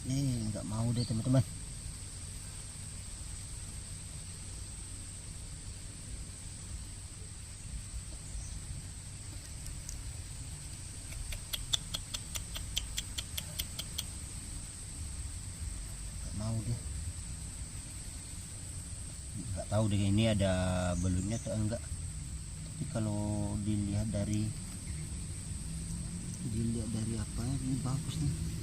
Nih nggak mau deh teman-teman. Nggak mau deh. Nggak tahu deh ini ada belutnya atau enggak. Tapi kalau dilihat dari apa ini bagus nih.